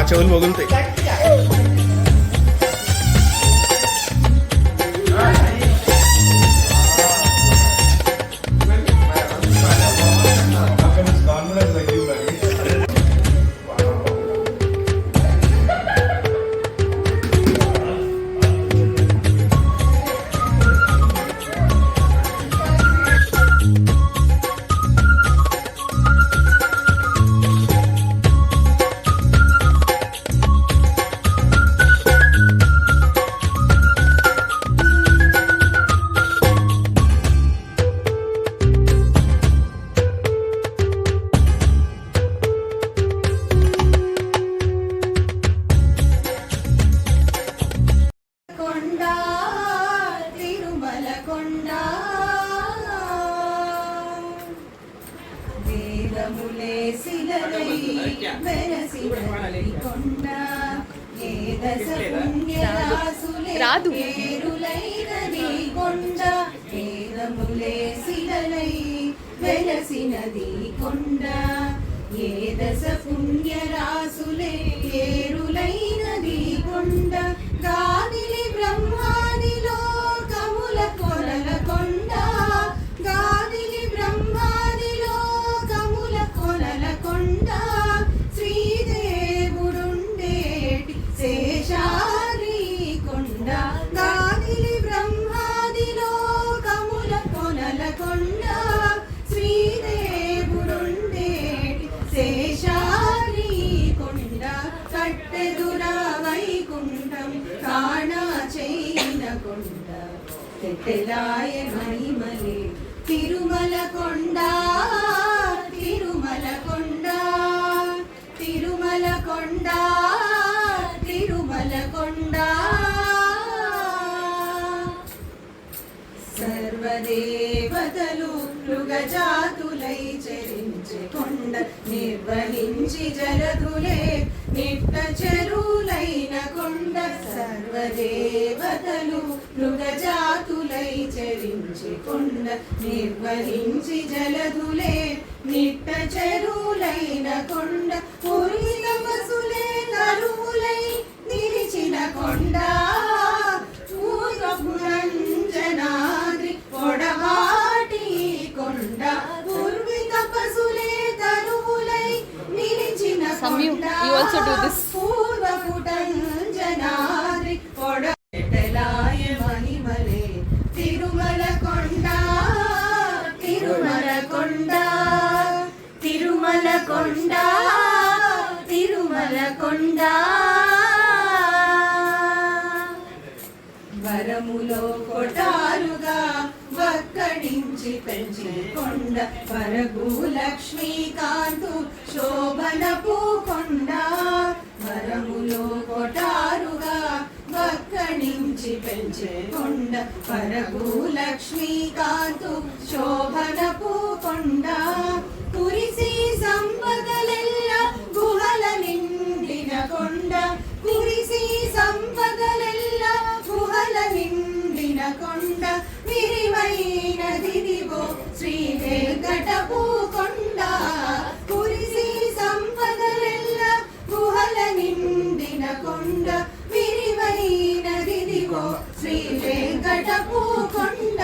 చెవులు పగులుతాయి. రాదు వెలసినది కొండ ఏ దశ పుణ్య రాసులే ఏరులైనది కొండ గాదిలి బ్రహ్మాది లోకముల కొరల కొండ గాదిలి బ్రహ్మాది లోకముల కొరల కొండ శ్రీదేవుడుండేటి శేషాద్రి కొండ గాదిలి బ్రహ్మాది లోకముల కొరల కొండ శ్రీదేవుడుండేటి శేషాద్రి కొండ కట్టెదురా వైకుంఠం కాణా చైన కొండ తెట్టెలాయ మహిమలే తిరుమల కొండ తిరుమల కొండ తిరుమల కొండ తిరుమల కొండ సర్వదేవతలు మృగజాతులై చరించే కొండ నిర్వహించి జలధులే నిట్ట చెరువులైన కొండ సర్వదేవతలు మృగజాతులై చరించే కొండ నిర్వహించి జలధులే నిట్ట చెరువులైన కొండ పూర్తి తపసులే కరువులై నిలిచిన కొండ పూర్వపురంజనాద్రి పొడవాటి కొండ పూర్వి తపసులే కరువులై నిలిచిన కొండ పూర్వపురంజనాద్రి పొడలాయ మహిమలే తిరుమల కొండ తిరుమల కొండ తిరుమల కొండ తిరుమల కొండ వరములో కొటారుగా వక్కడించి పెంచి కొండ వరగు లక్ష్మీకాంతు శోభనపు కొండ వరములో కొటారుగా వక్కడించి పెంచే కొండ వరగు లక్ష్మీకాంతు శోభనపు కొండ కురిసి సంపదలెల్ల గుహల నిండిన కొండ కురిసి సంపదలెల్ల గుహల నిండిన కొండ విరివైనదిదిగో శ్రీ వెంకటపు కొండ కురిసి సంపదలెల్ల గుహల నిండిన కొండ విరివైనదిదిగో శ్రీ వెంకటపు కొండ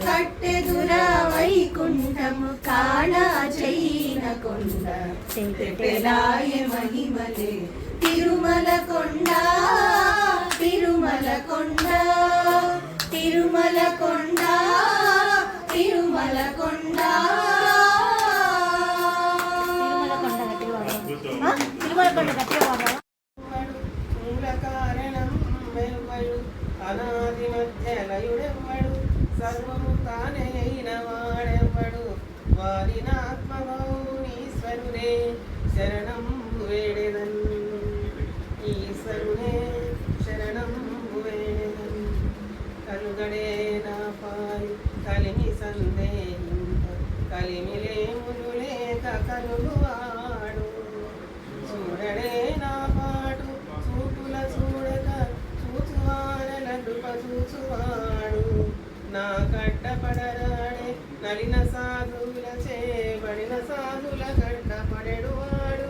కట్టెదుర వైకుంఠము కాణా చైన కొండ తెట్టెలాయ మహిమలే తిరుమల కొండ తిరుమల కొండ తిరుమల కొండ తిరుమల కొండ తిరుమల కొండ మూల కారణం వెవ్వడు అనాది మధ్యలయుడెవ్వడు సర్వము తానే అయిన వాడెవ్వడు వారినాత్మభౌనీశ్వరుడే శరణం వేడెదన్ ఈశ్వరుడే శరణం వేడెదన్ కలుగడే నా పాలి కలిమి సందేహింప కలిమిలేములు లేక కలుగువాడు చూడడే నా పాటు చూపుల చూడక చూచువారలడుప చూచువాడు నా కట్టపడరాడే నలిన సాధువుల చేయబడిన సాధుల కట్టపడెడువాడు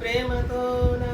ప్రేమతో నా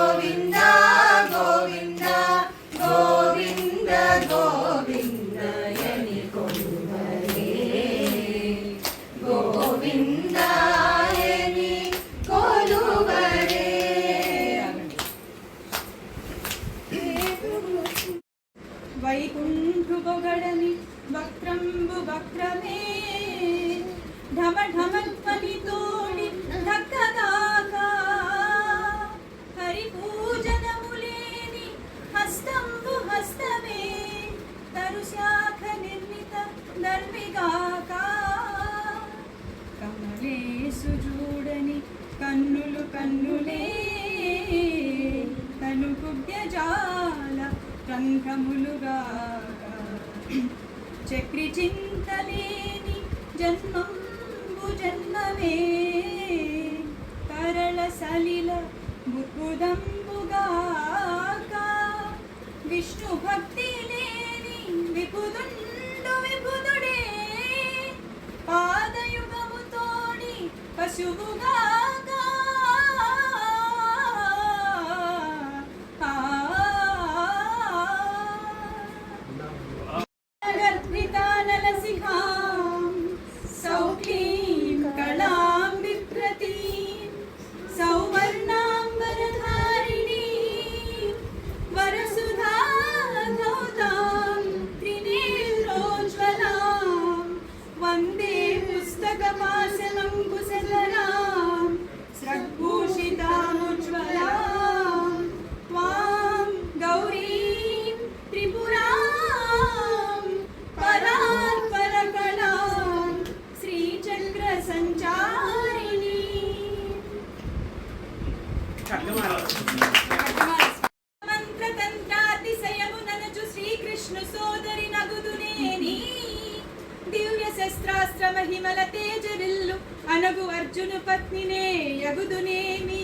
వైకుంఠు పొగడని వక్రంబు వక్రమే ఢమ ఢమధ్వని తోడి ధక్కగాక హరి పూజనములేని హస్తంబు హస్తమే తరుశాఖ నిర్మిత ధర్మిగాక కమలేసు చూడని కన్నులు కన్నులే కనుగుడ్యజాల కంఠములుగాక చక్రి చింతలేని జన్మంబు జన్మమే కరళ సలిల బుద్బుదంబుగాక విష్ణు భక్తి లేని విపుదుండు విపుదుడే పాదయుగముతోడి పశువుగాక గర్భితానలసిహాం సౌక్లీం కళాం బిభ్రతీం సౌవర్ణాంబరధారిణీం వరసుధాధౌతాం త్రినేత్రోజ్వలాం వందే పుస్తకపాశమంకుశధరాం స్రగ్భూషితాముజ్వలాం త్వాం గౌరీం త్రిపురాం పరాత్పరకళాం శ్రీచక్ర సంచారిణీ మంత్రతంత్రాతిశయముననచు శ్రీకృష్ణు సోదరి నగుదునేని దివ్య శస్త్రాస్త్ర మహిమల తేజరిల్లు అనగు అర్జును పత్నినే యగుదునేమి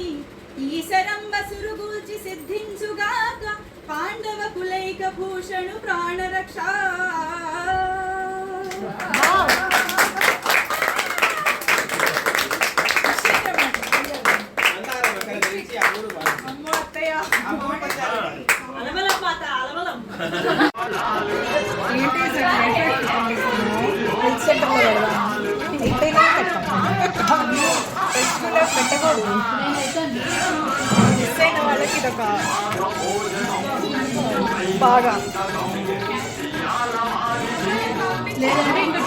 ఈశరంబ సురుగుల్చి సిద్ధించుగాక పాండవ కులైక భూషణు ప్రాణరక్ష అమ్మో అత్తయ్య అలమలం మాత అలమలం వాళ్ళకి ఇదొక బాగా లేదంటే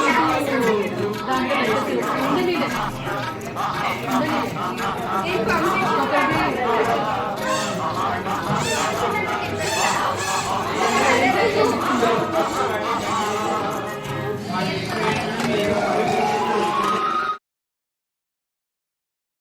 ఇంకా